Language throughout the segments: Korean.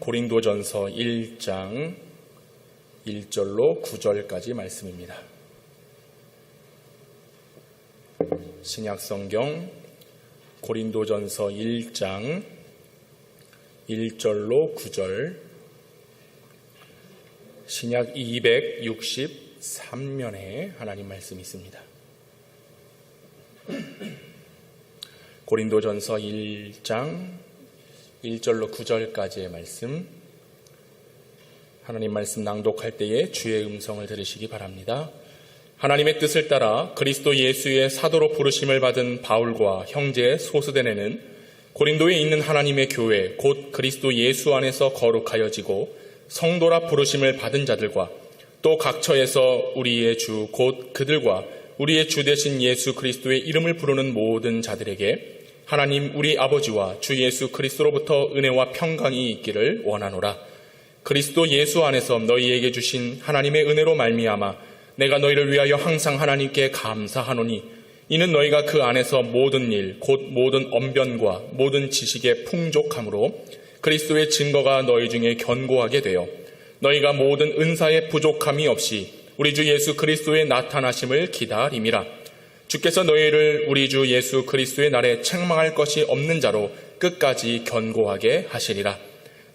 고린도전서 1장 1절로 9절까지 말씀입니다. 신약성경 고린도전서 1장 1절로 9절, 신약 263면에 하나님 말씀이 있습니다. 고린도전서 1장 1절로 9절까지의 말씀, 하나님 말씀 낭독할 때에 주의 음성을 들으시기 바랍니다. 하나님의 뜻을 따라 그리스도 예수의 사도로 부르심을 받은 바울과 형제 소스데네는 고린도에 있는 하나님의 교회 곧 그리스도 예수 안에서 거룩하여지고 성도라 부르심을 받은 자들과 또 각처에서 우리의 주 곧 그들과 우리의 주 되신 예수 그리스도의 이름을 부르는 모든 자들에게 하나님 우리 아버지와 주 예수 그리스도로부터 은혜와 평강이 있기를 원하노라. 그리스도 예수 안에서 너희에게 주신 하나님의 은혜로 말미암아 내가 너희를 위하여 항상 하나님께 감사하노니 이는 너희가 그 안에서 모든 일 곧 모든 언변과 모든 지식에 풍족함으로 그리스도의 증거가 너희 중에 견고하게 되어 너희가 모든 은사에 부족함이 없이 우리 주 예수 그리스도의 나타나심을 기다림이라. 주께서 너희를 우리 주 예수 그리스도의 날에 책망할 것이 없는 자로 끝까지 견고하게 하시리라.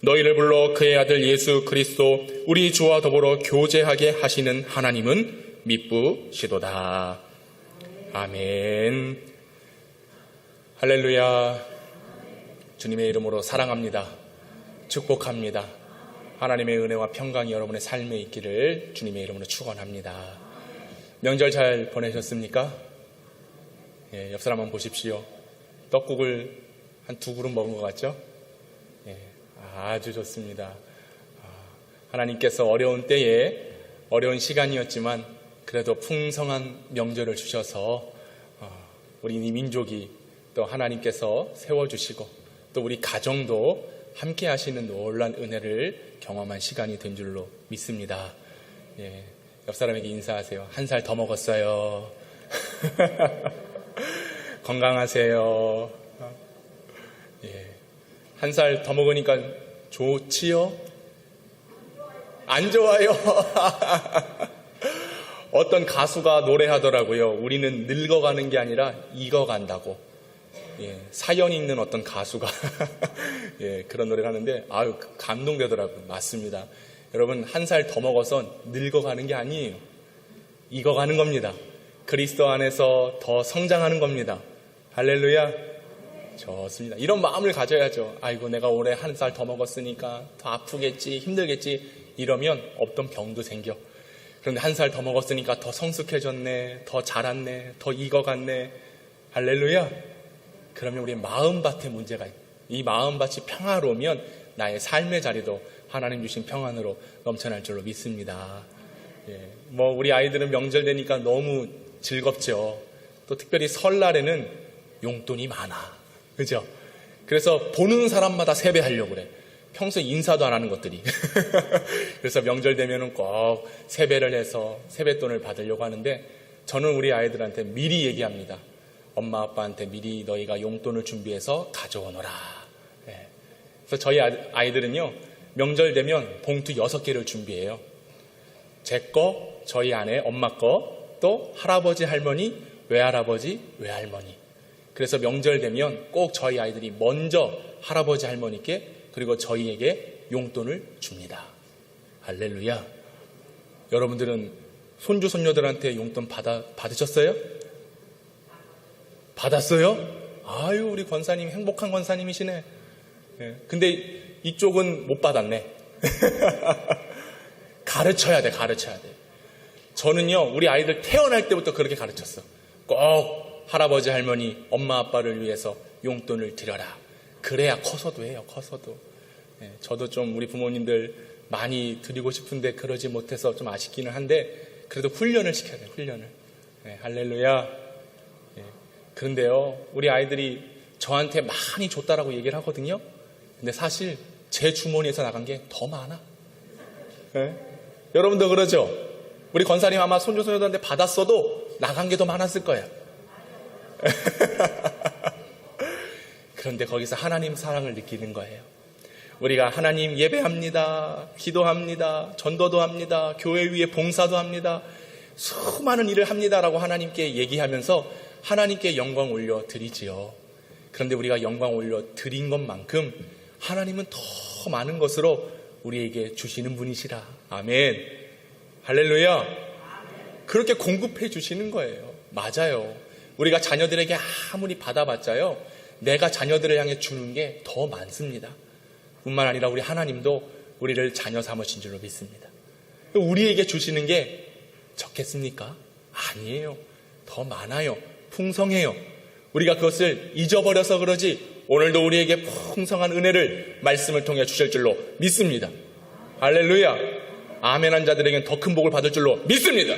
너희를 불러 그의 아들 예수 그리스도 우리 주와 더불어 교제하게 하시는 하나님은 미쁘시도다. 아멘. 할렐루야. 주님의 이름으로 사랑합니다. 축복합니다. 하나님의 은혜와 평강이 여러분의 삶에 있기를 주님의 이름으로 축원합니다. 명절 잘 보내셨습니까? 예, 옆 사람 한번 보십시오. 떡국을 한 2그릇 먹은 것 같죠? 예, 아주 좋습니다. 하나님께서 어려운 때에 어려운 시간이었지만 그래도 풍성한 명절을 주셔서 우리 이 민족이 또 하나님께서 세워주시고 또 우리 가정도 함께 하시는 놀라운 은혜를 경험한 시간이 된 줄로 믿습니다. 예, 옆 사람에게 인사하세요. 1살 더 먹었어요. 건강하세요. 예, 1살 더 먹으니까 좋지요? 안 좋아요. 어떤 가수가 노래하더라고요. 우리는 늙어가는 게 아니라 익어간다고. 예, 사연 있는 어떤 가수가 예, 그런 노래를 하는데 아유 감동되더라고요. 맞습니다. 여러분 1살 더 먹어서 늙어가는 게 아니에요. 익어가는 겁니다. 그리스도 안에서 더 성장하는 겁니다. 할렐루야. 좋습니다. 이런 마음을 가져야죠. 아이고 내가 올해 1살 더 먹었으니까 더 아프겠지 힘들겠지 이러면 없던 병도 생겨. 그런데 1살 더 먹었으니까 더 성숙해졌네, 더 자랐네, 더 익어갔네. 할렐루야. 그러면 우리 마음밭에 문제가 있고 이 마음밭이 평화로우면 나의 삶의 자리도 하나님 주신 평안으로 넘쳐날 줄로 믿습니다. 예, 뭐 우리 아이들은 명절 되니까 너무 즐겁죠. 또 특별히 설날에는 용돈이 많아. 그죠? 그래서 보는 사람마다 세배하려고 그래. 평소에 인사도 안 하는 것들이. 그래서 명절 되면은 꼭 세배를 해서 세뱃돈을 받으려고 하는데 저는 우리 아이들한테 미리 얘기합니다. 엄마 아빠한테 미리 너희가 용돈을 준비해서 가져오너라. 네. 그래서 저희 아이들은요 명절 되면 봉투 6개를 준비해요. 제 거, 저희 아내, 엄마 거, 또 할아버지, 할머니, 외할아버지, 외할머니. 그래서 명절 되면 꼭 저희 아이들이 먼저 할아버지, 할머니께 그리고 저희에게 용돈을 줍니다. 할렐루야. 여러분들은 손주, 손녀들한테 용돈 받으셨어요? 받았어요? 아유, 우리 권사님 행복한 권사님이시네. 예, 근데 이쪽은 못 받았네. 가르쳐야 돼. 저는요, 우리 아이들 태어날 때부터 그렇게 가르쳤어. 꼭 할아버지, 할머니, 엄마, 아빠를 위해서 용돈을 드려라. 그래야 커서도 해요, 커서도. 예, 저도 좀 우리 부모님들 많이 드리고 싶은데 그러지 못해서 좀 아쉽기는 한데 그래도 훈련을 시켜야 돼요, 훈련을. 예, 할렐루야. 예, 그런데요, 우리 아이들이 저한테 많이 줬다라고 얘기를 하거든요. 근데 사실 제 주머니에서 나간 게 더 많아. 예? 여러분도 그러죠? 우리 권사님 아마 손주, 손녀들한테 받았어도 나간 게 더 많았을 거예요. 그런데 거기서 하나님 사랑을 느끼는 거예요. 우리가 하나님 예배합니다. 기도합니다. 전도도 합니다. 교회 위에 봉사도 합니다. 수많은 일을 합니다라고 하나님께 얘기하면서 하나님께 영광 올려 드리지요. 그런데 우리가 영광 올려 드린 것만큼 하나님은 더 많은 것으로 우리에게 주시는 분이시라. 아멘. 할렐루야. 그렇게 공급해 주시는 거예요. 맞아요. 우리가 자녀들에게 아무리 받아봤자요, 내가 자녀들을 향해 주는 게 더 많습니다. 뿐만 아니라 우리 하나님도 우리를 자녀 삼으신 줄로 믿습니다. 우리에게 주시는 게 적겠습니까? 아니에요. 더 많아요. 풍성해요. 우리가 그것을 잊어버려서 그러지 오늘도 우리에게 풍성한 은혜를 말씀을 통해 주실 줄로 믿습니다. 할렐루야. 아멘한 자들에게는 더 큰 복을 받을 줄로 믿습니다.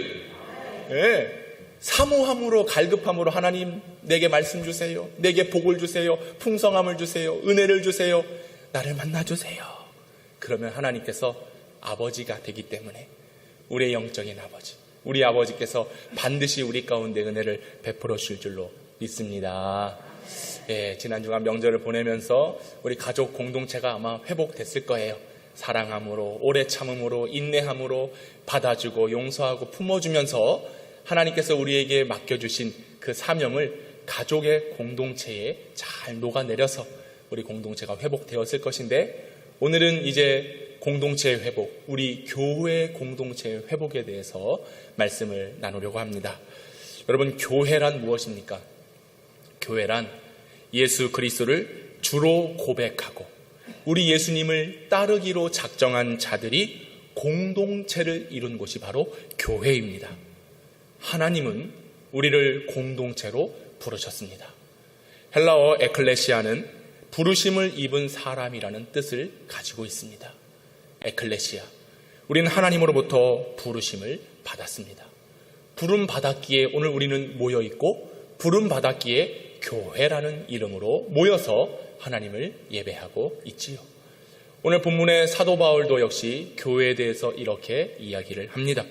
네. 사모함으로 갈급함으로 하나님 내게 말씀 주세요. 내게 복을 주세요. 풍성함을 주세요. 은혜를 주세요. 나를 만나주세요. 그러면 하나님께서 아버지가 되기 때문에 우리의 영적인 아버지, 우리 아버지께서 반드시 우리 가운데 은혜를 베풀어 주실 줄로 믿습니다. 예, 지난 주간 명절을 보내면서 우리 가족 공동체가 아마 회복됐을 거예요. 사랑함으로, 오래 참음으로, 인내함으로 받아주고 용서하고 품어주면서 하나님께서 우리에게 맡겨주신 그 사명을 가족의 공동체에 잘 녹아내려서 우리 공동체가 회복되었을 것인데, 오늘은 이제 공동체의 회복, 우리 교회 공동체의 회복에 대해서 말씀을 나누려고 합니다. 여러분, 교회란 무엇입니까? 교회란 예수 그리스도를 주로 고백하고 우리 예수님을 따르기로 작정한 자들이 공동체를 이룬 곳이 바로 교회입니다. 하나님은 우리를 공동체로 부르셨습니다. 헬라어 에클레시아는 부르심을 입은 사람이라는 뜻을 가지고 있습니다. 에클레시아, 우리는 하나님으로부터 부르심을 받았습니다. 부름 받았기에 오늘 우리는 모여있고, 부름 받았기에 교회라는 이름으로 모여서 하나님을 예배하고 있지요. 오늘 본문의 사도 바울도 역시 교회에 대해서 이렇게 이야기를 합니다.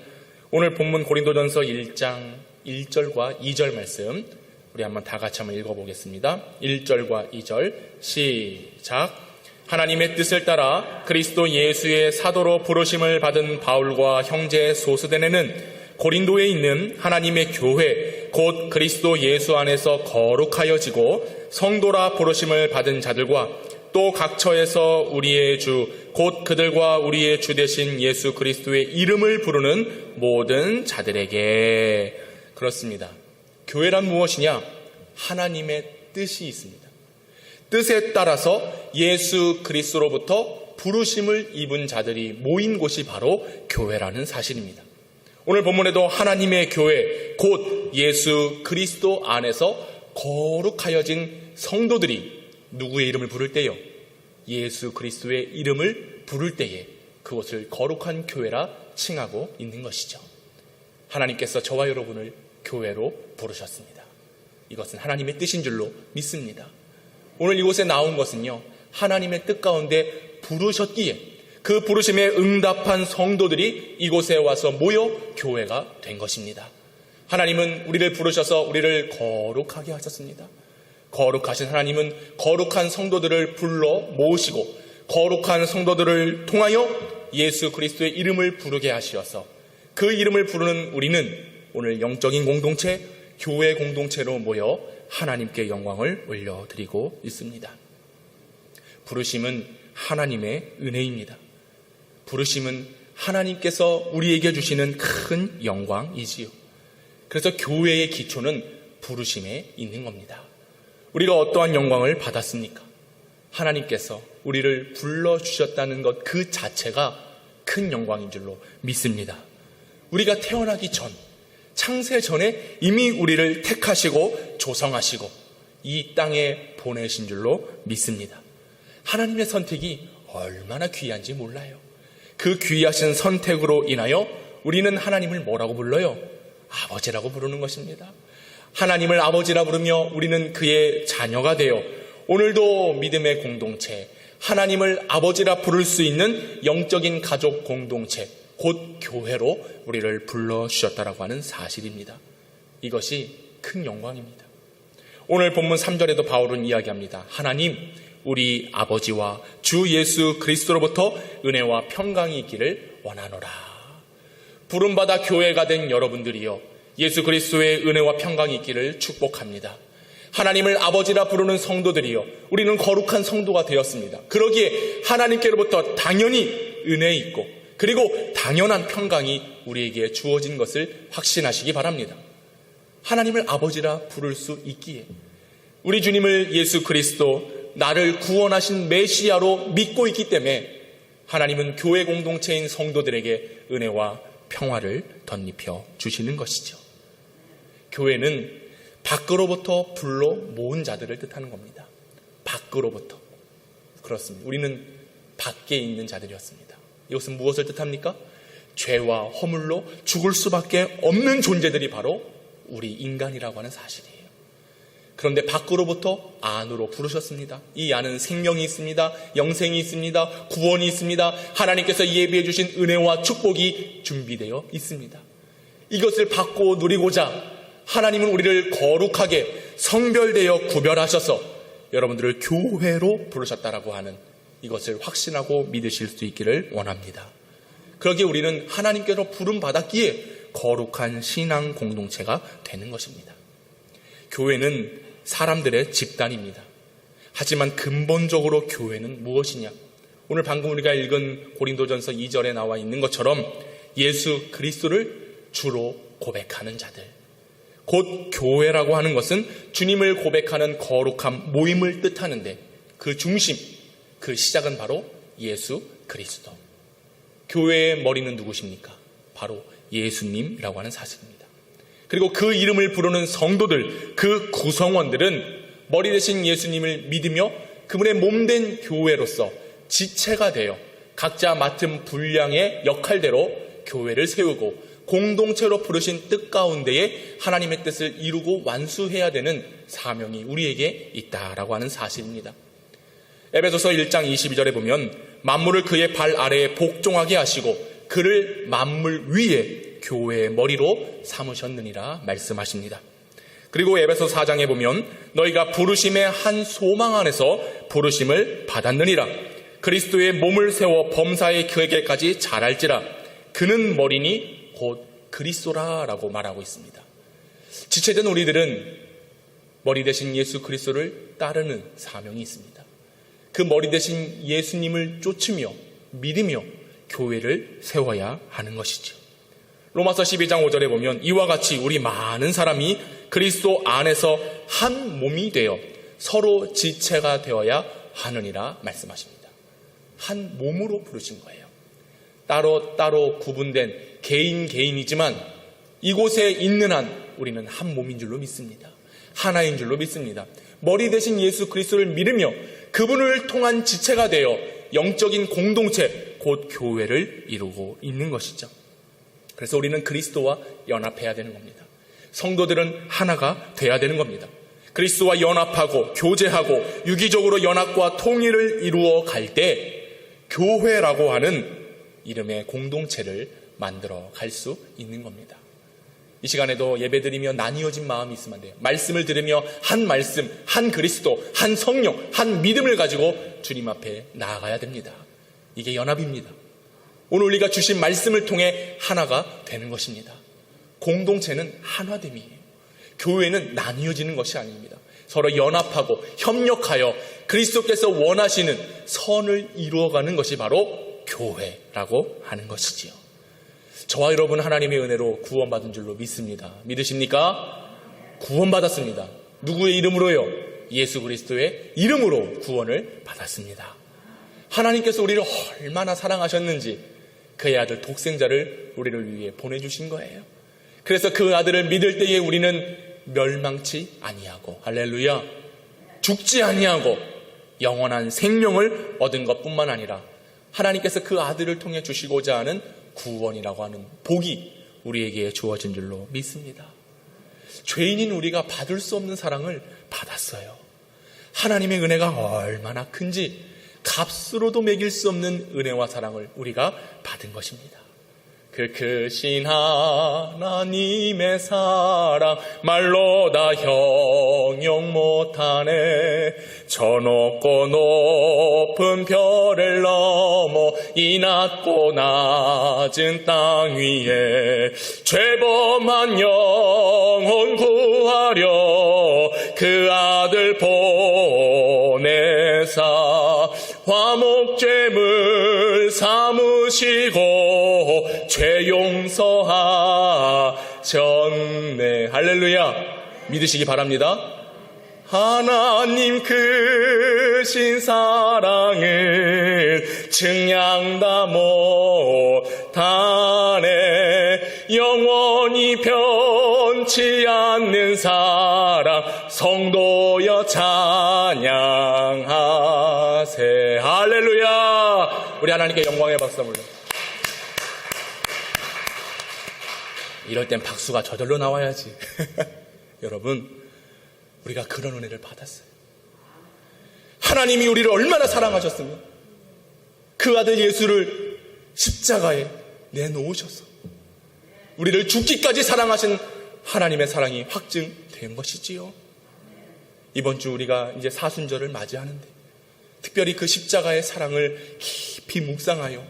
오늘 본문 고린도전서 1장 1절과 2절 말씀 우리 한번 다 같이 한번 읽어보겠습니다. 1절과 2절 시작. 하나님의 뜻을 따라 그리스도 예수의 사도로 부르심을 받은 바울과 형제 소스데네는 고린도에 있는 하나님의 교회 곧 그리스도 예수 안에서 거룩하여지고 성도라 부르심을 받은 자들과 또 각처에서 우리의 주 곧 그들과 우리의 주 되신 예수 그리스도의 이름을 부르는 모든 자들에게. 그렇습니다. 교회란 무엇이냐? 하나님의 뜻이 있습니다. 뜻에 따라서 예수 그리스도로부터 부르심을 입은 자들이 모인 곳이 바로 교회라는 사실입니다. 오늘 본문에도 하나님의 교회 곧 예수 그리스도 안에서 거룩하여진 성도들이 누구의 이름을 부를 때요? 예수 그리스도의 이름을 부를 때에 그것을 거룩한 교회라 칭하고 있는 것이죠. 하나님께서 저와 여러분을 교회로 부르셨습니다. 이것은 하나님의 뜻인 줄로 믿습니다. 오늘 이곳에 나온 것은요, 하나님의 뜻 가운데 부르셨기에 그 부르심에 응답한 성도들이 이곳에 와서 모여 교회가 된 것입니다. 하나님은 우리를 부르셔서 우리를 거룩하게 하셨습니다. 거룩하신 하나님은 거룩한 성도들을 불러 모으시고 거룩한 성도들을 통하여 예수 그리스도의 이름을 부르게 하시어서 그 이름을 부르는 우리는 오늘 영적인 공동체, 교회 공동체로 모여 하나님께 영광을 올려드리고 있습니다. 부르심은 하나님의 은혜입니다. 부르심은 하나님께서 우리에게 주시는 큰 영광이지요. 그래서 교회의 기초는 부르심에 있는 겁니다. 우리가 어떠한 영광을 받았습니까? 하나님께서 우리를 불러주셨다는 것 그 자체가 큰 영광인 줄로 믿습니다. 우리가 태어나기 전, 창세 전에 이미 우리를 택하시고 조성하시고 이 땅에 보내신 줄로 믿습니다. 하나님의 선택이 얼마나 귀한지 몰라요. 그 귀하신 선택으로 인하여 우리는 하나님을 뭐라고 불러요? 아버지라고 부르는 것입니다. 하나님을 아버지라 부르며 우리는 그의 자녀가 되어 오늘도 믿음의 공동체, 하나님을 아버지라 부를 수 있는 영적인 가족 공동체, 곧 교회로 우리를 불러주셨다라고 하는 사실입니다. 이것이 큰 영광입니다. 오늘 본문 3절에도 바울은 이야기합니다. 하나님, 우리 아버지와 주 예수 그리스도로부터 은혜와 평강이 있기를 원하노라. 부름받아 교회가 된 여러분들이여, 예수 그리스도의 은혜와 평강이 있기를 축복합니다. 하나님을 아버지라 부르는 성도들이여, 우리는 거룩한 성도가 되었습니다. 그러기에 하나님께로부터 당연히 은혜 있고 그리고 당연한 평강이 우리에게 주어진 것을 확신하시기 바랍니다. 하나님을 아버지라 부를 수 있기에 우리 주님을 예수 그리스도, 나를 구원하신 메시아로 믿고 있기 때문에 하나님은 교회 공동체인 성도들에게 은혜와 평화를 덧입혀 주시는 것이죠. 교회는 밖으로부터 불러 모은 자들을 뜻하는 겁니다. 밖으로부터. 그렇습니다. 우리는 밖에 있는 자들이었습니다. 이것은 무엇을 뜻합니까? 죄와 허물로 죽을 수밖에 없는 존재들이 바로 우리 인간이라고 하는 사실이에요. 그런데 밖으로부터 안으로 부르셨습니다. 이 안은 생명이 있습니다. 영생이 있습니다. 구원이 있습니다. 하나님께서 예비해 주신 은혜와 축복이 준비되어 있습니다. 이것을 받고 누리고자 하나님은 우리를 거룩하게 성별되어 구별하셔서 여러분들을 교회로 부르셨다라고 하는 이것을 확신하고 믿으실 수 있기를 원합니다. 그러기에 우리는 하나님께로 부름받았기에 거룩한 신앙 공동체가 되는 것입니다. 교회는 사람들의 집단입니다. 하지만 근본적으로 교회는 무엇이냐? 오늘 방금 우리가 읽은 고린도전서 2절에 나와 있는 것처럼 예수 그리스도를 주로 고백하는 자들, 곧 교회라고 하는 것은 주님을 고백하는 거룩한 모임을 뜻하는데 그 중심, 그 시작은 바로 예수 그리스도. 교회의 머리는 누구십니까? 바로 예수님이라고 하는 사실입니다. 그리고 그 이름을 부르는 성도들, 그 구성원들은 머리 대신 예수님을 믿으며 그분의 몸된 교회로서 지체가 되어 각자 맡은 분량의 역할대로 교회를 세우고 공동체로 부르신 뜻 가운데에 하나님의 뜻을 이루고 완수해야 되는 사명이 우리에게 있다라고 하는 사실입니다. 에베소서 1장 22절에 보면 만물을 그의 발 아래에 복종하게 하시고 그를 만물 위에 교회의 머리로 삼으셨느니라 말씀하십니다. 그리고 에베소 4장에 보면 너희가 부르심의 한 소망 안에서 부르심을 받았느니라. 그리스도의 몸을 세워 범사의 그에게까지 자랄지라. 그는 머리니 곧 그리스도라라고 말하고 있습니다. 지체된 우리들은 머리 대신 예수 그리스도를 따르는 사명이 있습니다. 그 머리 대신 예수님을 쫓으며 믿으며 교회를 세워야 하는 것이죠. 로마서 12장 5절에 보면 이와 같이 우리 많은 사람이 그리스도 안에서 한 몸이 되어 서로 지체가 되어야 하느니라 말씀하십니다. 한 몸으로 부르신 거예요. 따로 구분된 개인이지만 이곳에 있는 한 우리는 한 몸인 줄로 믿습니다. 하나인 줄로 믿습니다. 머리 대신 예수 그리스도를 믿으며 그분을 통한 지체가 되어 영적인 공동체, 곧 교회를 이루고 있는 것이죠. 그래서 우리는 그리스도와 연합해야 되는 겁니다. 성도들은 하나가 돼야 되는 겁니다. 그리스도와 연합하고 교제하고 유기적으로 연합과 통일을 이루어 갈 때 교회라고 하는 이름의 공동체를 만들어 갈 수 있는 겁니다. 이 시간에도 예배드리며 나뉘어진 마음이 있으면 안 돼요. 말씀을 들으며 한 말씀, 한 그리스도, 한 성령, 한 믿음을 가지고 주님 앞에 나아가야 됩니다. 이게 연합입니다. 오늘 우리가 주신 말씀을 통해 하나가 되는 것입니다. 공동체는 하나됨이에요. 교회는 나뉘어지는 것이 아닙니다. 서로 연합하고 협력하여 그리스도께서 원하시는 선을 이루어가는 것이 바로 교회라고 하는 것이지요. 저와 여러분 하나님의 은혜로 구원받은 줄로 믿습니다. 믿으십니까? 구원받았습니다. 누구의 이름으로요? 예수 그리스도의 이름으로 구원을 받았습니다. 하나님께서 우리를 얼마나 사랑하셨는지 그의 아들 독생자를 우리를 위해 보내주신 거예요. 그래서 그 아들을 믿을 때에 우리는 멸망치 아니하고, 할렐루야, 죽지 아니하고 영원한 생명을 얻은 것뿐만 아니라 하나님께서 그 아들을 통해 주시고자 하는 구원이라고 하는 복이 우리에게 주어진 줄로 믿습니다. 죄인인 우리가 받을 수 없는 사랑을 받았어요. 하나님의 은혜가 얼마나 큰지 값으로도 매길 수 없는 은혜와 사랑을 우리가 받은 것입니다. 그 크신 하나님의 사랑 말로 다 형용 못하네. 저 높고 높은 별을 넘어 이 낮고 낮은 땅 위에 죄범한 영혼 구하려 그 아들 보내사 화목제물 삼으시고 죄 용서하셨네. 할렐루야. 믿으시기 바랍니다. 하나님 크신 사랑은 증량다 못하네. 영원히 변치 않는 사랑 성도여 찬양하세. 할렐루야. 우리 하나님께 영광의 박수 한번. 이럴 땐 박수가 저절로 나와야지. 여러분, 우리가 그런 은혜를 받았어요. 하나님이 우리를 얼마나 사랑하셨으면 그 아들 예수를 십자가에 내놓으셔서 우리를 죽기까지 사랑하신 하나님의 사랑이 확증된 것이지요. 이번 주 우리가 이제 사순절을 맞이하는데 특별히 그 십자가의 사랑을 깊이 묵상하여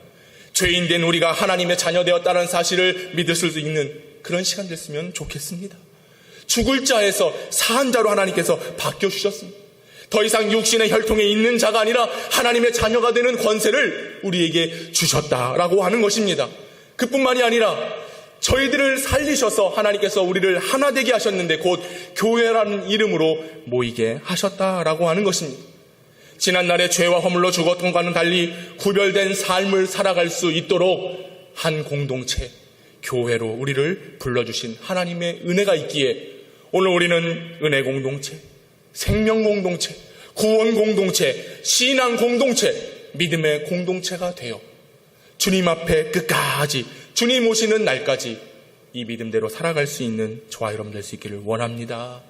죄인된 우리가 하나님의 자녀 되었다는 사실을 믿을 수 있는 그런 시간 됐으면 좋겠습니다. 죽을 자에서 산 자로 하나님께서 바뀌어주셨습니다. 더 이상 육신의 혈통에 있는 자가 아니라 하나님의 자녀가 되는 권세를 우리에게 주셨다라고 하는 것입니다. 그뿐만이 아니라 저희들을 살리셔서 하나님께서 우리를 하나 되게 하셨는데 곧 교회라는 이름으로 모이게 하셨다라고 하는 것입니다. 지난날의 죄와 허물로 죽었던 것과는 달리 구별된 삶을 살아갈 수 있도록 한 공동체, 교회로 우리를 불러주신 하나님의 은혜가 있기에 오늘 우리는 은혜 공동체, 생명 공동체, 구원 공동체, 신앙 공동체, 믿음의 공동체가 되어 주님 앞에 끝까지 주님 오시는 날까지 이 믿음대로 살아갈 수 있는 저와 여러분 될 수 있기를 원합니다.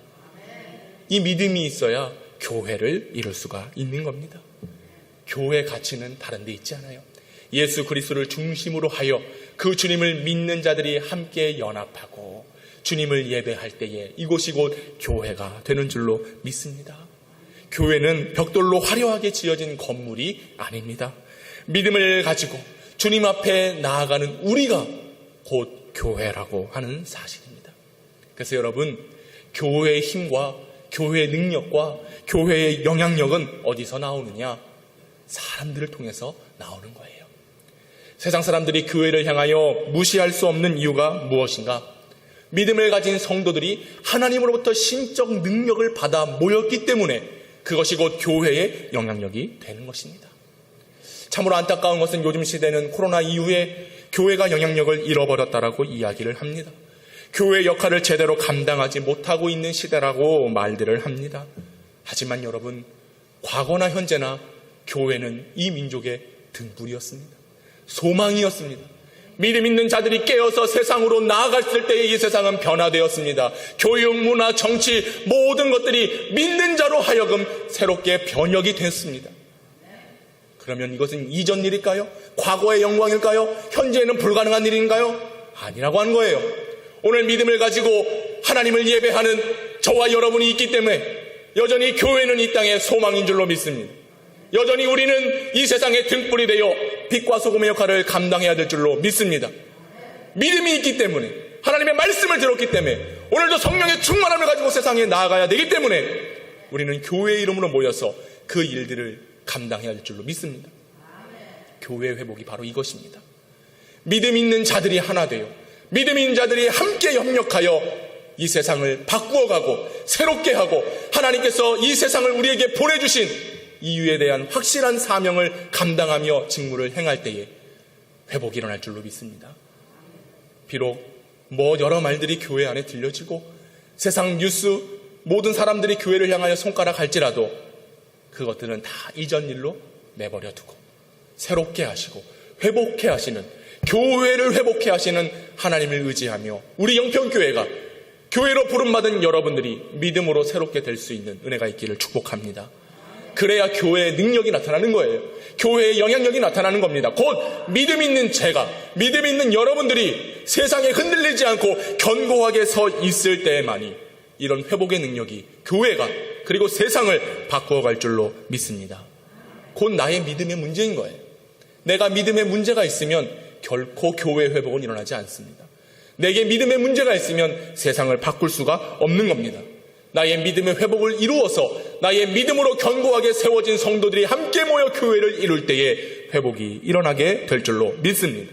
이 믿음이 있어야 교회를 이룰 수가 있는 겁니다. 교회 가치는 다른 데 있지 않아요. 예수 그리스도를 중심으로 하여 그 주님을 믿는 자들이 함께 연합하고 주님을 예배할 때에 이곳이 곧 교회가 되는 줄로 믿습니다. 교회는 벽돌로 화려하게 지어진 건물이 아닙니다. 믿음을 가지고 주님 앞에 나아가는 우리가 곧 교회라고 하는 사실입니다. 그래서 여러분, 교회의 힘과 교회의 능력과 교회의 영향력은 어디서 나오느냐? 사람들을 통해서 나오는 거예요. 세상 사람들이 교회를 향하여 무시할 수 없는 이유가 무엇인가? 믿음을 가진 성도들이 하나님으로부터 신적 능력을 받아 모였기 때문에 그것이 곧 교회의 영향력이 되는 것입니다. 참으로 안타까운 것은 요즘 시대는 코로나 이후에 교회가 영향력을 잃어버렸다라고 이야기를 합니다. 교회의 역할을 제대로 감당하지 못하고 있는 시대라고 말들을 합니다. 하지만 여러분, 과거나 현재나 교회는 이 민족의 등불이었습니다. 소망이었습니다. 믿음 있는 자들이 깨어서 세상으로 나아갔을 때에 이 세상은 변화되었습니다. 교육, 문화, 정치 모든 것들이 믿는 자로 하여금 새롭게 변혁이 됐습니다. 그러면 이것은 이전 일일까요? 과거의 영광일까요? 현재에는 불가능한 일인가요? 아니라고 하는 거예요. 오늘 믿음을 가지고 하나님을 예배하는 저와 여러분이 있기 때문에 여전히 교회는 이 땅의 소망인 줄로 믿습니다. 여전히 우리는 이 세상의 등불이 되어 빛과 소금의 역할을 감당해야 될 줄로 믿습니다. 믿음이 있기 때문에, 하나님의 말씀을 들었기 때문에, 오늘도 성령의 충만함을 가지고 세상에 나아가야 되기 때문에 우리는 교회의 이름으로 모여서 그 일들을 감당해야 할 줄로 믿습니다. 교회 회복이 바로 이것입니다. 믿음 있는 자들이 하나 되어 믿음 있는 자들이 함께 협력하여 이 세상을 바꾸어가고 새롭게 하고 하나님께서 이 세상을 우리에게 보내주신 이유에 대한 확실한 사명을 감당하며 직무를 행할 때에 회복이 일어날 줄로 믿습니다. 비록 여러 말들이 교회 안에 들려지고 세상 뉴스 모든 사람들이 교회를 향하여 손가락할지라도 그것들은 다 이전 일로 내버려 두고 새롭게 하시고 회복해 하시는, 교회를 회복해 하시는 하나님을 의지하며 우리 영평교회가 교회로 부름받은 여러분들이 믿음으로 새롭게 될 수 있는 은혜가 있기를 축복합니다. 그래야 교회의 능력이 나타나는 거예요. 교회의 영향력이 나타나는 겁니다. 곧 믿음 있는 제가, 믿음 있는 여러분들이 세상에 흔들리지 않고 견고하게 서 있을 때에만이 이런 회복의 능력이 교회가 그리고 세상을 바꾸어갈 줄로 믿습니다. 곧 나의 믿음의 문제인 거예요. 내가 믿음의 문제가 있으면 결코 교회 회복은 일어나지 않습니다. 내게 믿음의 문제가 있으면 세상을 바꿀 수가 없는 겁니다. 나의 믿음의 회복을 이루어서 나의 믿음으로 견고하게 세워진 성도들이 함께 모여 교회를 이룰 때에 회복이 일어나게 될 줄로 믿습니다.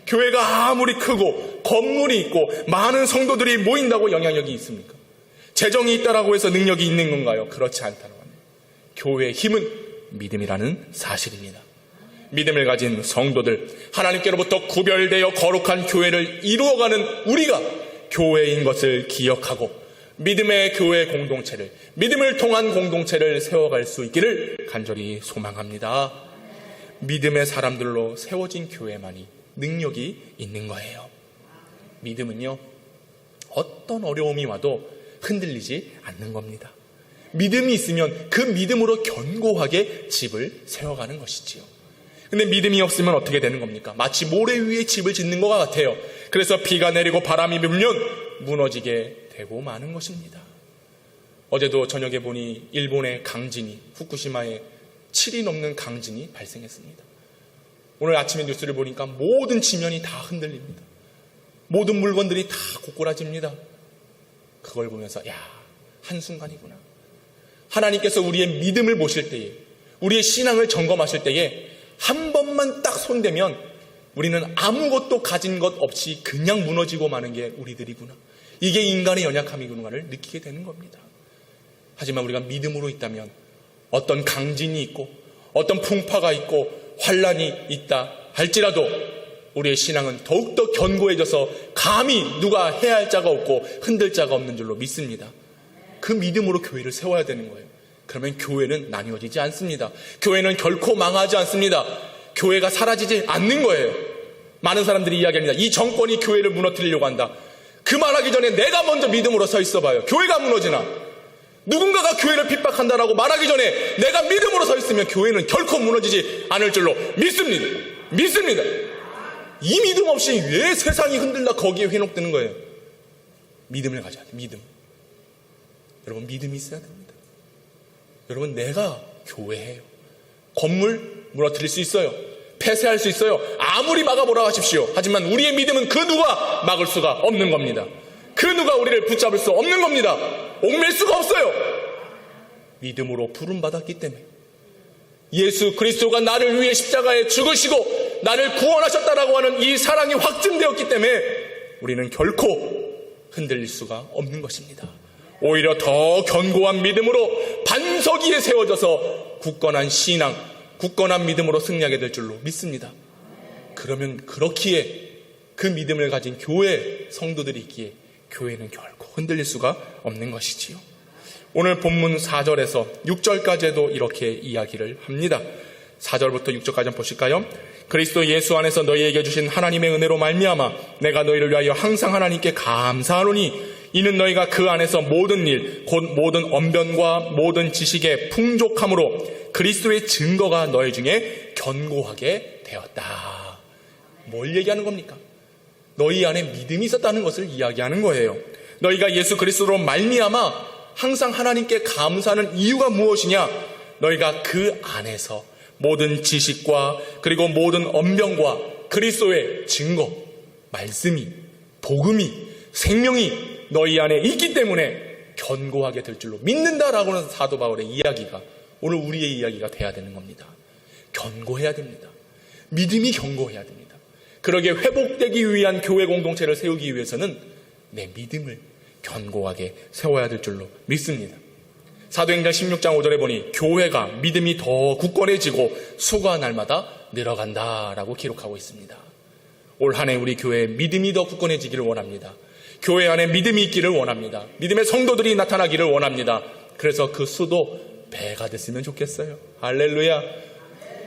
교회가 아무리 크고 건물이 있고 많은 성도들이 모인다고 영향력이 있습니까? 재정이 있다라고 해서 능력이 있는 건가요? 그렇지 않다는 겁니다. 교회의 힘은 믿음이라는 사실입니다. 믿음을 가진 성도들, 하나님께로부터 구별되어 거룩한 교회를 이루어가는 우리가 교회인 것을 기억하고 믿음의 교회 공동체를, 믿음을 통한 공동체를 세워갈 수 있기를 간절히 소망합니다. 믿음의 사람들로 세워진 교회만이 능력이 있는 거예요. 믿음은요, 어떤 어려움이 와도 흔들리지 않는 겁니다. 믿음이 있으면 그 믿음으로 견고하게 집을 세워가는 것이지요. 근데 믿음이 없으면 어떻게 되는 겁니까? 마치 모래 위에 집을 짓는 것 같아요. 그래서 비가 내리고 바람이 불면 무너지게 되고 마는 것입니다. 어제도 저녁에 보니 일본의 강진이, 후쿠시마에 7이 넘는 강진이 발생했습니다. 오늘 아침에 뉴스를 보니까 모든 지면이 다 흔들립니다. 모든 물건들이 다 고꾸라집니다. 그걸 보면서 한순간이구나. 하나님께서 우리의 믿음을 보실 때에, 우리의 신앙을 점검하실 때에 한 번만 딱 손대면 우리는 아무것도 가진 것 없이 그냥 무너지고 마는 게 우리들이구나. 이게 인간의 연약함이구나를 느끼게 되는 겁니다. 하지만 우리가 믿음으로 있다면 어떤 강진이 있고 어떤 풍파가 있고 환란이 있다 할지라도 우리의 신앙은 더욱더 견고해져서 감히 누가 해야 할 자가 없고 흔들 자가 없는 줄로 믿습니다. 그 믿음으로 교회를 세워야 되는 거예요. 그러면 교회는 나뉘어지지 않습니다. 교회는 결코 망하지 않습니다. 교회가 사라지지 않는 거예요. 많은 사람들이 이야기합니다. 이 정권이 교회를 무너뜨리려고 한다. 그 말하기 전에 내가 먼저 믿음으로 서 있어봐요. 교회가 무너지나. 누군가가 교회를 핍박한다라고 말하기 전에 내가 믿음으로 서 있으면 교회는 결코 무너지지 않을 줄로 믿습니다. 믿습니다. 이 믿음 없이 왜 세상이 흔들다 거기에 회복되는 거예요? 믿음을 가져야 돼요. 믿음. 여러분, 믿음이 있어야 됩니다. 여러분, 내가 교회예요. 건물 무너뜨릴 수 있어요. 폐쇄할 수 있어요. 아무리 막아보라 하십시오. 하지만 우리의 믿음은 그 누가 막을 수가 없는 겁니다. 그 누가 우리를 붙잡을 수 없는 겁니다. 옥맬 수가 없어요. 믿음으로 부름받았기 때문에, 예수 그리스도가 나를 위해 십자가에 죽으시고 나를 구원하셨다라고 하는 이 사랑이 확증되었기 때문에 우리는 결코 흔들릴 수가 없는 것입니다. 오히려 더 견고한 믿음으로 반석 위에 세워져서 굳건한 신앙, 굳건한 믿음으로 승리하게 될 줄로 믿습니다. 그러면 그렇기에 그 믿음을 가진 교회 성도들이 있기에 교회는 결코 흔들릴 수가 없는 것이지요. 오늘 본문 4절에서 6절까지도 이렇게 이야기를 합니다. 4절부터 6절까지 한번 보실까요? 그리스도 예수 안에서 너희에게 주신 하나님의 은혜로 말미암아 내가 너희를 위하여 항상 하나님께 감사하노니 이는 너희가 그 안에서 모든 일, 곧 모든 언변과 모든 지식의 풍족함으로 그리스도의 증거가 너희 중에 견고하게 되었다. 뭘 얘기하는 겁니까? 너희 안에 믿음이 있었다는 것을 이야기하는 거예요. 너희가 예수 그리스도로 말미암아 항상 하나님께 감사하는 이유가 무엇이냐? 너희가 그 안에서 모든 지식과 그리고 모든 언변과 그리스도의 증거, 말씀이, 복음이, 생명이 너희 안에 있기 때문에 견고하게 될 줄로 믿는다라고 하는 사도 바울의 이야기가 오늘 우리의 이야기가 돼야 되는 겁니다. 견고해야 됩니다. 믿음이 견고해야 됩니다. 그러게 회복되기 위한 교회 공동체를 세우기 위해서는 내 믿음을 견고하게 세워야 될 줄로 믿습니다. 사도행전 16장 5절에 보니 교회가 믿음이 더 굳건해지고 수가 날마다 늘어간다라고 기록하고 있습니다. 올 한 해 우리 교회의 믿음이 더 굳건해지기를 원합니다. 교회 안에 믿음이 있기를 원합니다. 믿음의 성도들이 나타나기를 원합니다. 그래서 그 수도 배가 됐으면 좋겠어요. 할렐루야.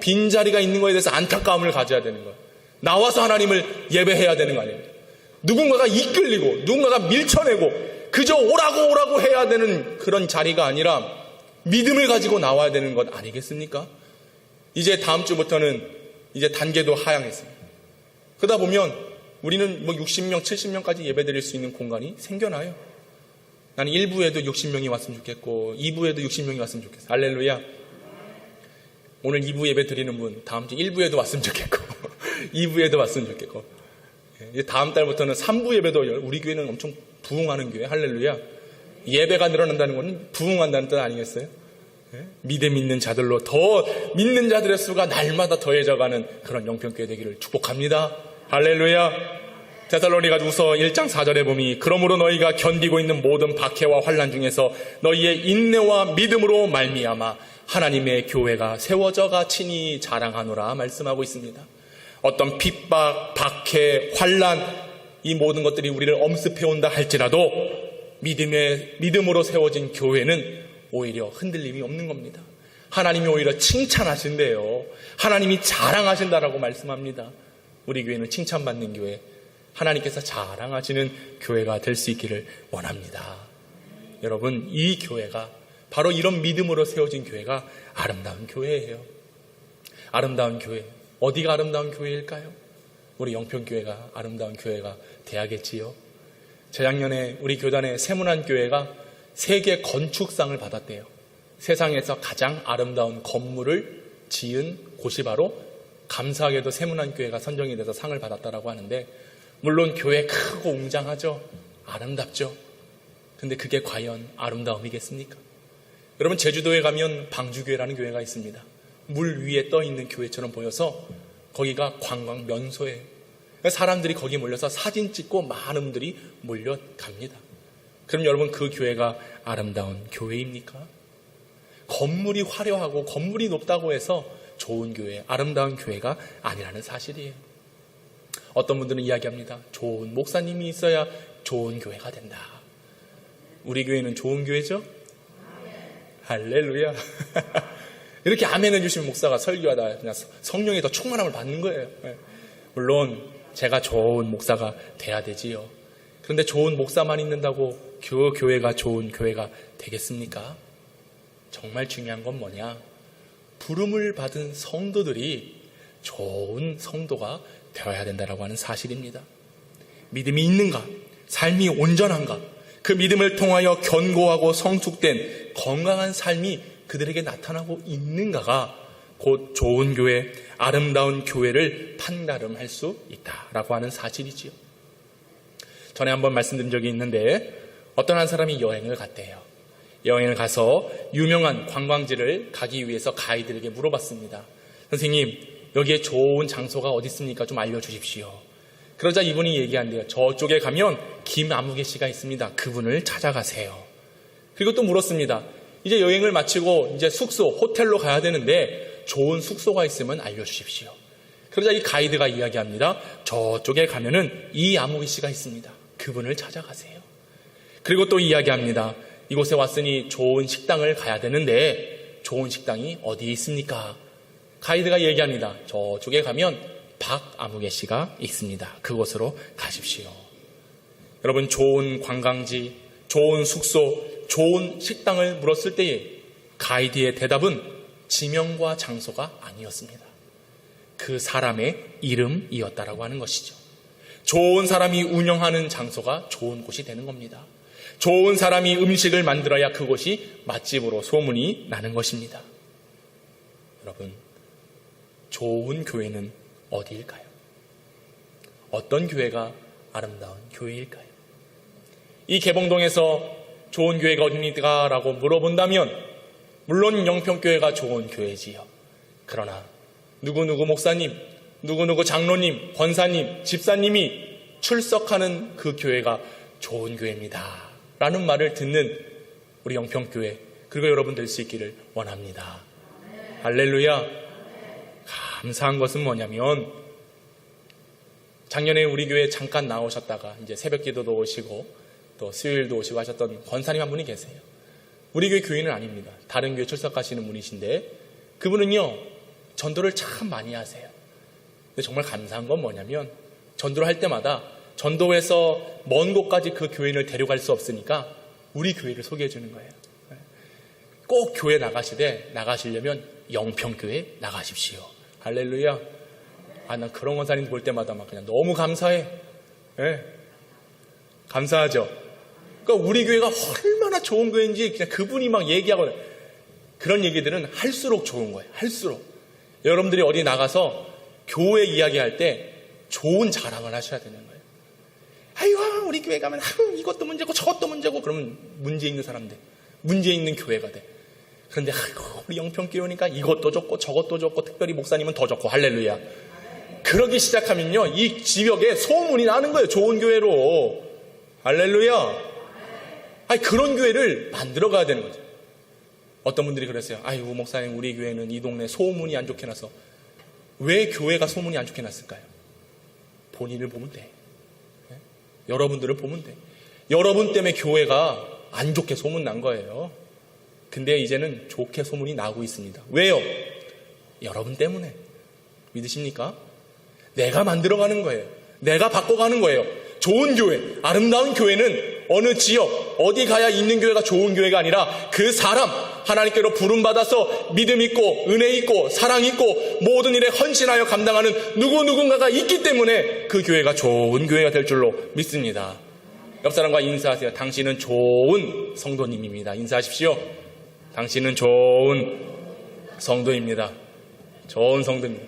빈자리가 있는 것에 대해서 안타까움을 가져야 되는 거예요. 나와서 하나님을 예배해야 되는 거 아닙니까? 누군가가 이끌리고 누군가가 밀쳐내고 그저 오라고 해야 되는 그런 자리가 아니라 믿음을 가지고 나와야 되는 것 아니겠습니까? 이제 다음 주부터는 이제 단계도 하향했습니다. 그러다 보면 우리는 60명, 70명까지 예배 드릴 수 있는 공간이 생겨나요. 나는 1부에도 60명이 왔으면 좋겠고 2부에도 60명이 왔으면 좋겠어. 할렐루야. 오늘 2부 예배 드리는 분 다음 주 1부에도 왔으면 좋겠고 2부에도 왔으면 좋겠고 이제 다음 달부터는 3부 예배도 우리 교회는 엄청 부흥하는 교회. 할렐루야. 예배가 늘어난다는 것은 부흥한다는 뜻 아니겠어요? 믿음 있는 자들로 더 믿는 자들의 수가 날마다 더해져가는 그런 영평교회 되기를 축복합니다. 할렐루야. 데살로니가후서 1장 4절에 보니 그러므로 너희가 견디고 있는 모든 박해와 환난 중에서 너희의 인내와 믿음으로 말미암아 하나님의 교회가 세워져가 친히 자랑하노라 말씀하고 있습니다. 어떤 핍박, 박해, 환난 이 모든 것들이 우리를 엄습해온다 할지라도 믿음으로 세워진 교회는 오히려 흔들림이 없는 겁니다. 하나님이 오히려 칭찬하신대요. 하나님이 자랑하신다라고 말씀합니다. 우리 교회는 칭찬받는 교회, 하나님께서 자랑하시는 교회가 될 수 있기를 원합니다. 여러분, 이 교회가 바로 이런 믿음으로 세워진 교회가 아름다운 교회예요. 아름다운 교회. 어디가 아름다운 교회일까요? 우리 영평교회가 아름다운 교회가 돼야겠지요. 재작년에 우리 교단의 세문안교회가 세계 건축상을 받았대요. 세상에서 가장 아름다운 건물을 지은 곳이 바로 감사하게도 세문안교회가 선정이 돼서 상을 받았다라고 하는데, 물론 교회 크고 웅장하죠. 아름답죠. 근데 그게 과연 아름다움이겠습니까? 여러분, 제주도에 가면 방주교회라는 교회가 있습니다. 물 위에 떠 있는 교회처럼 보여서 거기가 관광 명소예요. 사람들이 거기 몰려서 사진 찍고 많은 분들이 몰려갑니다. 그럼 여러분, 그 교회가 아름다운 교회입니까? 건물이 화려하고 건물이 높다고 해서 좋은 교회, 아름다운 교회가 아니라는 사실이에요. 어떤 분들은 이야기합니다. 좋은 목사님이 있어야 좋은 교회가 된다. 우리 교회는 좋은 교회죠? 할렐루야. 이렇게 아멘 해주시면 목사가 설교하다 그냥 성령의 더 충만함을 받는 거예요. 물론 제가 좋은 목사가 돼야 되지요. 그런데 좋은 목사만 있는다고 그 교회가 좋은 교회가 되겠습니까? 정말 중요한 건 뭐냐? 부름을 받은 성도들이 좋은 성도가 되어야 된다고 하는 사실입니다. 믿음이 있는가? 삶이 온전한가? 그 믿음을 통하여 견고하고 성숙된 건강한 삶이 그들에게 나타나고 있는가가 곧 좋은 교회, 아름다운 교회를 판가름할 수 있다라고 하는 사실이지요. 전에 한번 말씀드린 적이 있는데 어떤 한 사람이 여행을 갔대요. 여행을 가서 유명한 관광지를 가기 위해서 가이드에게 물어봤습니다. 선생님, 여기에 좋은 장소가 어디 있습니까? 좀 알려주십시오. 그러자 이분이 얘기한대요. 저쪽에 가면 김아무개 씨가 있습니다. 그분을 찾아가세요. 그리고 또 물었습니다. 이제 여행을 마치고 이제 숙소, 호텔로 가야 되는데 좋은 숙소가 있으면 알려주십시오. 그러자 이 가이드가 이야기합니다. 저쪽에 가면은 이 아무개 씨가 있습니다. 그분을 찾아가세요. 그리고 또 이야기합니다. 이곳에 왔으니 좋은 식당을 가야 되는데 좋은 식당이 어디에 있습니까? 가이드가 얘기합니다. 저쪽에 가면 박아무개 씨가 있습니다. 그곳으로 가십시오. 여러분, 좋은 관광지, 좋은 숙소, 좋은 식당을 물었을 때에 가이드의 대답은 지명과 장소가 아니었습니다. 그 사람의 이름이었다라고 하는 것이죠. 좋은 사람이 운영하는 장소가 좋은 곳이 되는 겁니다. 좋은 사람이 음식을 만들어야 그곳이 맛집으로 소문이 나는 것입니다. 여러분, 좋은 교회는 어디일까요? 어떤 교회가 아름다운 교회일까요? 이 개봉동에서 좋은 교회가 어디입니까? 라고 물어본다면 물론 영평교회가 좋은 교회지요. 그러나 누구누구 목사님, 누구누구 장로님, 권사님, 집사님이 출석하는 그 교회가 좋은 교회입니다 라는 말을 듣는 우리 영평교회, 그리고 여러분 될 수 있기를 원합니다. 할렐루야. 감사한 것은 뭐냐면 작년에 우리 교회에 잠깐 나오셨다가 이제 새벽기도도 오시고 또 수요일도 오시고 하셨던 권사님 한 분이 계세요. 우리 교회 교인은 아닙니다. 다른 교회 출석하시는 분이신데 그분은요, 전도를 참 많이 하세요. 근데 정말 감사한 건 뭐냐면 전도를 할 때마다 전도에서 먼 곳까지 그 교인을 데려갈 수 없으니까 우리 교회를 소개해 주는 거예요. 꼭 교회 나가시려면 영평교회 나가십시오. 할렐루야. 난 그런 권사님 볼 때마다 막 그냥 너무 감사해. 예. 감사하죠. 그러니까 우리 교회가 얼마나 좋은 교회인지 그냥 그분이 막 얘기하고 그런 얘기들은 할수록 좋은 거예요. 할수록. 여러분들이 어디 나가서 교회 이야기할 때 좋은 자랑을 하셔야 되는 거예요. 아이고, 우리 교회 가면 이것도 문제고 저것도 문제고 그러면 문제 있는 사람들, 문제 있는 교회가 돼. 그런데 아이고, 우리 영평교회 오니까 이것도 좋고 저것도 좋고 특별히 목사님은 더 좋고 할렐루야. 그러기 시작하면요, 이 지역에 소문이 나는 거예요. 좋은 교회로. 할렐루야. 그런 교회를 만들어 가야 되는 거죠. 어떤 분들이 그랬어요. 아이고, 목사님, 우리 교회는 이 동네 소문이 안 좋게 나서. 왜 교회가 소문이 안 좋게 났을까요? 본인을 보면 돼. 네? 여러분들을 보면 돼. 여러분 때문에 교회가 안 좋게 소문난 거예요. 근데 이제는 좋게 소문이 나고 있습니다. 왜요? 여러분 때문에. 믿으십니까? 내가 만들어가는 거예요. 내가 바꿔가는 거예요. 좋은 교회, 아름다운 교회는 어느 지역, 어디 가야 있는 교회가 좋은 교회가 아니라 그 사람, 하나님께로 부름받아서 믿음 있고 은혜 있고 사랑 있고 모든 일에 헌신하여 감당하는 누군가가 있기 때문에 그 교회가 좋은 교회가 될 줄로 믿습니다. 옆 사람과 인사하세요. 당신은 좋은 성도님입니다. 인사하십시오. 당신은 좋은 성도입니다. 좋은 성도입니다.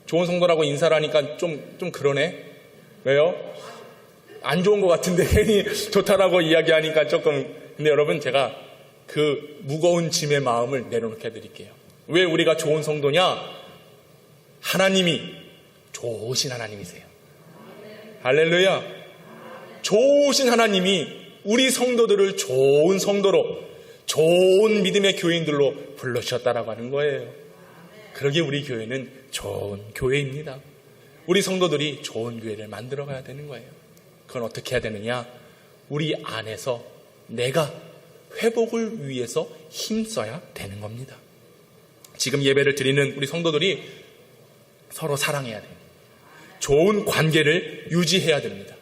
좋은 성도라고 인사를 하니까 좀 그러네. 왜요? 안 좋은 것 같은데 괜히 좋다라고 이야기하니까 조금. 근데 여러분, 제가 그 무거운 짐의 마음을 내려놓게 해드릴게요. 왜 우리가 좋은 성도냐? 하나님이 좋으신 하나님이세요. 할렐루야. 좋으신 하나님이 우리 성도들을 좋은 성도로, 좋은 믿음의 교인들로 불러주셨다라고 하는 거예요. 그러기에 우리 교회는 좋은 교회입니다. 우리 성도들이 좋은 교회를 만들어 가야 되는 거예요. 그건 어떻게 해야 되느냐? 우리 안에서 내가 회복을 위해서 힘써야 되는 겁니다. 지금 예배를 드리는 우리 성도들이 서로 사랑해야 돼요. 좋은 관계를 유지해야 됩니다.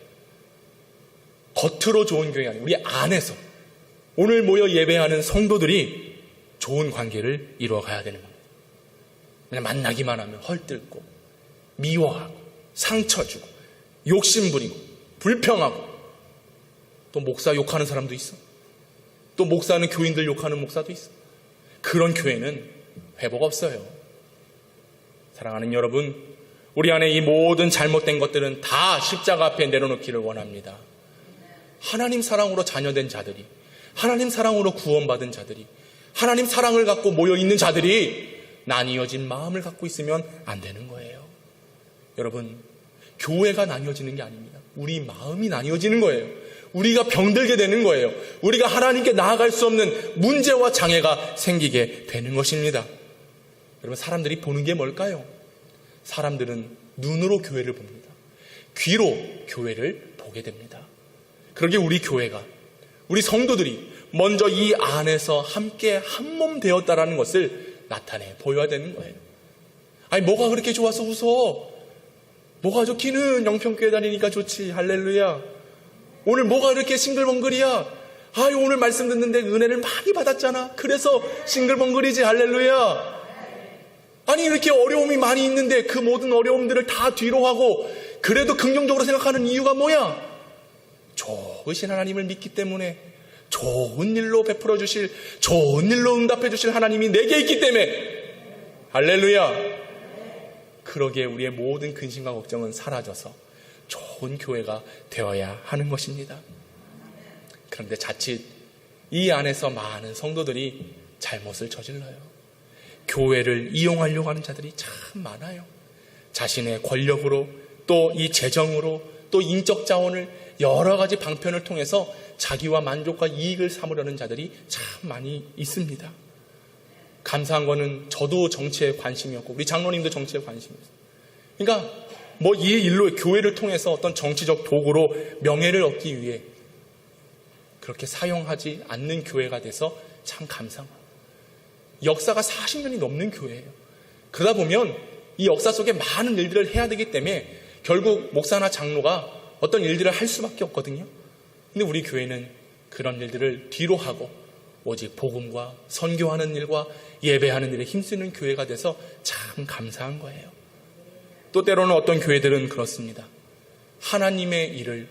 겉으로 좋은 교회가 아니라 우리 안에서 오늘 모여 예배하는 성도들이 좋은 관계를 이루어가야 되는 겁니다. 그냥 만나기만 하면 헐뜯고 미워하고 상처 주고 욕심 부리고 불평하고 또 목사 욕하는 사람도 있어. 또 목사는 교인들 욕하는 목사도 있어. 그런 교회는 회복 없어요. 사랑하는 여러분, 우리 안에 이 모든 잘못된 것들은 다 십자가 앞에 내려놓기를 원합니다. 하나님 사랑으로 자녀된 자들이, 하나님 사랑으로 구원받은 자들이, 하나님 사랑을 갖고 모여있는 자들이 나뉘어진 마음을 갖고 있으면 안 되는 거예요. 여러분, 교회가 나뉘어지는 게 아닙니다. 우리 마음이 나뉘어지는 거예요. 우리가 병들게 되는 거예요. 우리가 하나님께 나아갈 수 없는 문제와 장애가 생기게 되는 것입니다. 여러분, 사람들이 보는 게 뭘까요? 사람들은 눈으로 교회를 봅니다. 귀로 교회를 보게 됩니다. 그러기에 우리 교회가, 우리 성도들이 먼저 이 안에서 함께 한 몸 되었다라는 것을 나타내 보여야 되는 거예요. 아니, 뭐가 그렇게 좋아서 웃어? 뭐가 좋기는 영평교회 다니니까 좋지. 할렐루야. 오늘 뭐가 이렇게 싱글벙글이야? 아유, 오늘 말씀 듣는데 은혜를 많이 받았잖아. 그래서 싱글벙글이지. 할렐루야. 아니, 이렇게 어려움이 많이 있는데 그 모든 어려움들을 다 뒤로 하고 그래도 긍정적으로 생각하는 이유가 뭐야? 좋으신 하나님을 믿기 때문에, 좋은 일로 베풀어 주실, 좋은 일로 응답해 주실 하나님이 내게 있기 때문에. 할렐루야. 그러기에 우리의 모든 근심과 걱정은 사라져서 좋은 교회가 되어야 하는 것입니다. 그런데 자칫 이 안에서 많은 성도들이 잘못을 저질러요. 교회를 이용하려고 하는 자들이 참 많아요. 자신의 권력으로, 또 이 재정으로, 또 인적 자원을 여러 가지 방편을 통해서 자기와 만족과 이익을 삼으려는 자들이 참 많이 있습니다. 감사한 거는 저도 정치에 관심이 없고 우리 장로님도 정치에 관심이 있어요. 그러니까 뭐 이 일로 교회를 통해서 어떤 정치적 도구로 명예를 얻기 위해 그렇게 사용하지 않는 교회가 돼서 참 감사한 거예요. 역사가 40년이 넘는 교회예요. 그러다 보면 이 역사 속에 많은 일들을 해야 되기 때문에 결국 목사나 장로가 어떤 일들을 할 수밖에 없거든요. 근데 우리 교회는 그런 일들을 뒤로 하고 오직 복음과 선교하는 일과 예배하는 일에 힘쓰는 교회가 돼서 참 감사한 거예요. 또 때로는 어떤 교회들은 그렇습니다. 하나님의 일을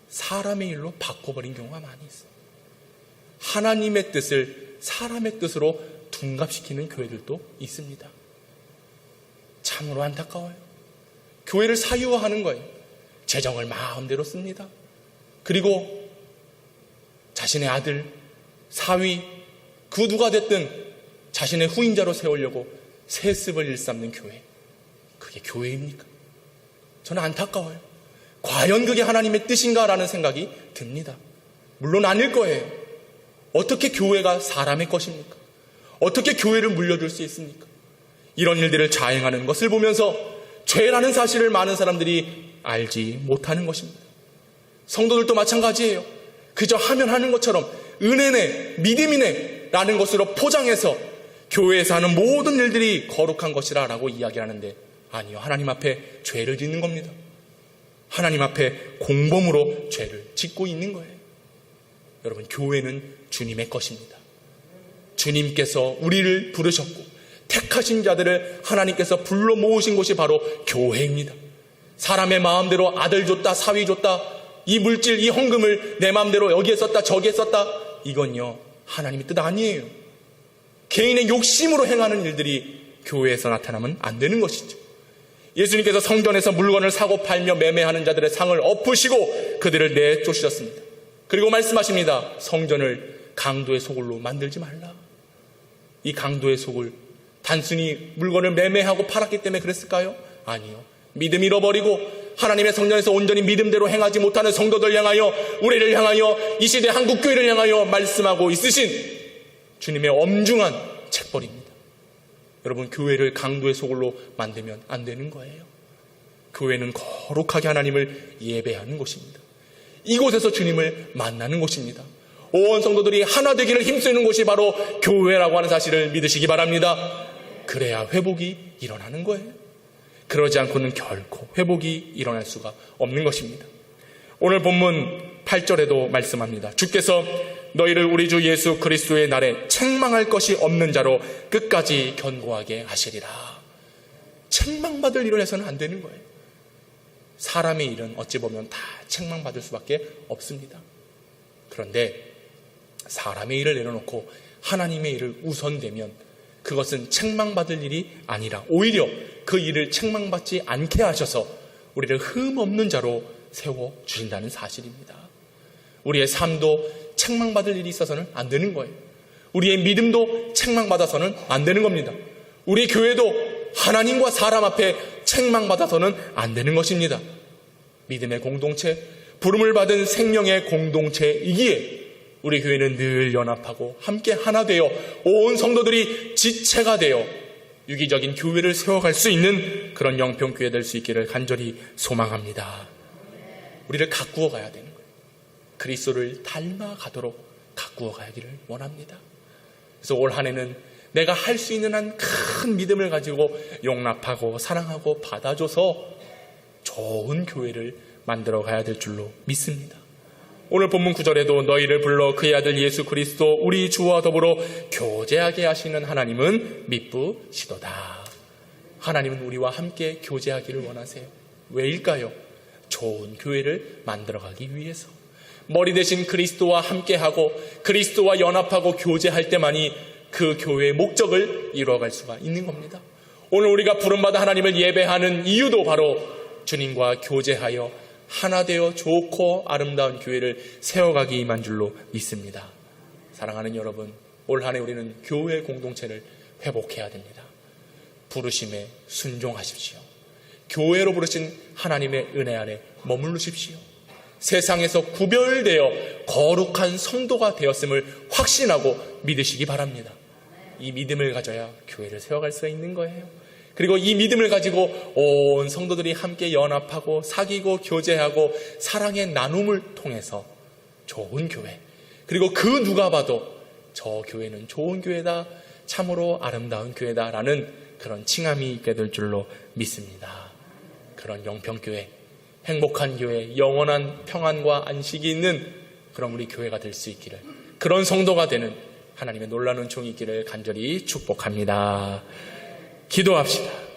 사람의 일로 바꿔버린 경우가 많이 있어요. 하나님의 뜻을 사람의 뜻으로 둔갑시키는 교회들도 있습니다. 참으로 안타까워요. 교회를 사유화하는 거예요. 재정을 마음대로 씁니다. 그리고 자신의 아들, 사위, 그 누가 됐든 자신의 후임자로 세우려고 세습을 일삼는 교회. 그게 교회입니까? 저는 안타까워요. 과연 그게 하나님의 뜻인가라는 생각이 듭니다. 물론 아닐 거예요. 어떻게 교회가 사람의 것입니까? 어떻게 교회를 물려줄 수 있습니까? 이런 일들을 자행하는 것을 보면서 죄라는 사실을 많은 사람들이 알지 못하는 것입니다. 성도들도 마찬가지예요. 그저 하면 하는 것처럼 은혜네, 믿음이네 라는 것으로 포장해서 교회에서 하는 모든 일들이 거룩한 것이라 라고 이야기하는데 아니요. 하나님 앞에 죄를 짓는 겁니다. 하나님 앞에 공범으로 죄를 짓고 있는 거예요. 여러분, 교회는 주님의 것입니다. 주님께서 우리를 부르셨고 택하신 자들을 하나님께서 불러 모으신 곳이 바로 교회입니다. 사람의 마음대로 아들 줬다, 사위 줬다, 이 물질, 이 헌금을 내 마음대로 여기에 썼다, 저기에 썼다, 이건요 하나님의 뜻 아니에요. 개인의 욕심으로 행하는 일들이 교회에서 나타나면 안 되는 것이죠. 예수님께서 성전에서 물건을 사고 팔며 매매하는 자들의 상을 엎으시고 그들을 내쫓으셨습니다. 그리고 말씀하십니다. 성전을 강도의 소굴로 만들지 말라. 이 강도의 소굴, 단순히 물건을 매매하고 팔았기 때문에 그랬을까요? 아니요. 믿음 잃어버리고 하나님의 성전에서 온전히 믿음대로 행하지 못하는 성도들 향하여, 우리를 향하여, 이 시대 한국교회를 향하여 말씀하고 있으신 주님의 엄중한 책벌입니다. 여러분, 교회를 강도의 소굴로 만들면 안 되는 거예요. 교회는 거룩하게 하나님을 예배하는 곳입니다. 이곳에서 주님을 만나는 곳입니다. 온 성도들이 하나 되기를 힘쓰는 곳이 바로 교회라고 하는 사실을 믿으시기 바랍니다. 그래야 회복이 일어나는 거예요. 그러지 않고는 결코 회복이 일어날 수가 없는 것입니다. 오늘 본문 8절에도 말씀합니다. 주께서 너희를 우리 주 예수 그리스도의 날에 책망할 것이 없는 자로 끝까지 견고하게 하시리라. 책망받을 일을 해서는 안 되는 거예요. 사람의 일은 어찌 보면 다 책망받을 수밖에 없습니다. 그런데 사람의 일을 내려놓고 하나님의 일을 우선되면 그것은 책망받을 일이 아니라 오히려 그 일을 책망받지 않게 하셔서 우리를 흠없는 자로 세워주신다는 사실입니다. 우리의 삶도 책망받을 일이 있어서는 안 되는 거예요. 우리의 믿음도 책망받아서는 안 되는 겁니다. 우리 교회도 하나님과 사람 앞에 책망받아서는 안 되는 것입니다. 믿음의 공동체, 부름을 받은 생명의 공동체이기에 우리 교회는 늘 연합하고 함께 하나 되어 온 성도들이 지체가 되어 유기적인 교회를 세워갈 수 있는 그런 영평교회 될 수 있기를 간절히 소망합니다. 우리를 가꾸어 가야 되는 거예요. 그리스도를 닮아가도록 가꾸어 가기를 원합니다. 그래서 올 한 해는 내가 할 수 있는 한 큰 믿음을 가지고 용납하고 사랑하고 받아줘서 좋은 교회를 만들어 가야 될 줄로 믿습니다. 오늘 본문 9절에도 너희를 불러 그의 아들 예수 그리스도 우리 주와 더불어 교제하게 하시는 하나님은 미쁘시도다. 하나님은 우리와 함께 교제하기를 원하세요. 왜일까요? 좋은 교회를 만들어가기 위해서. 머리 대신 그리스도와 함께하고 그리스도와 연합하고 교제할 때만이 그 교회의 목적을 이루어갈 수가 있는 겁니다. 오늘 우리가 부름받아 하나님을 예배하는 이유도 바로 주님과 교제하여 하나 되어 좋고 아름다운 교회를 세워가기 위한 줄로 믿습니다. 사랑하는 여러분, 올 한 해 우리는 교회 공동체를 회복해야 됩니다. 부르심에 순종하십시오. 교회로 부르신 하나님의 은혜 안에 머무르십시오. 세상에서 구별되어 거룩한 성도가 되었음을 확신하고 믿으시기 바랍니다. 이 믿음을 가져야 교회를 세워갈 수가 있는 거예요. 그리고 이 믿음을 가지고 온 성도들이 함께 연합하고 사귀고 교제하고 사랑의 나눔을 통해서 좋은 교회, 그리고 그 누가 봐도 저 교회는 좋은 교회다, 참으로 아름다운 교회다라는 그런 칭함이 있게 될 줄로 믿습니다. 그런 영평교회, 행복한 교회, 영원한 평안과 안식이 있는 그런 우리 교회가 될 수 있기를 그런 성도가 되는 하나님의 놀라운 은총이 있기를 간절히 축복합니다. 기도합시다.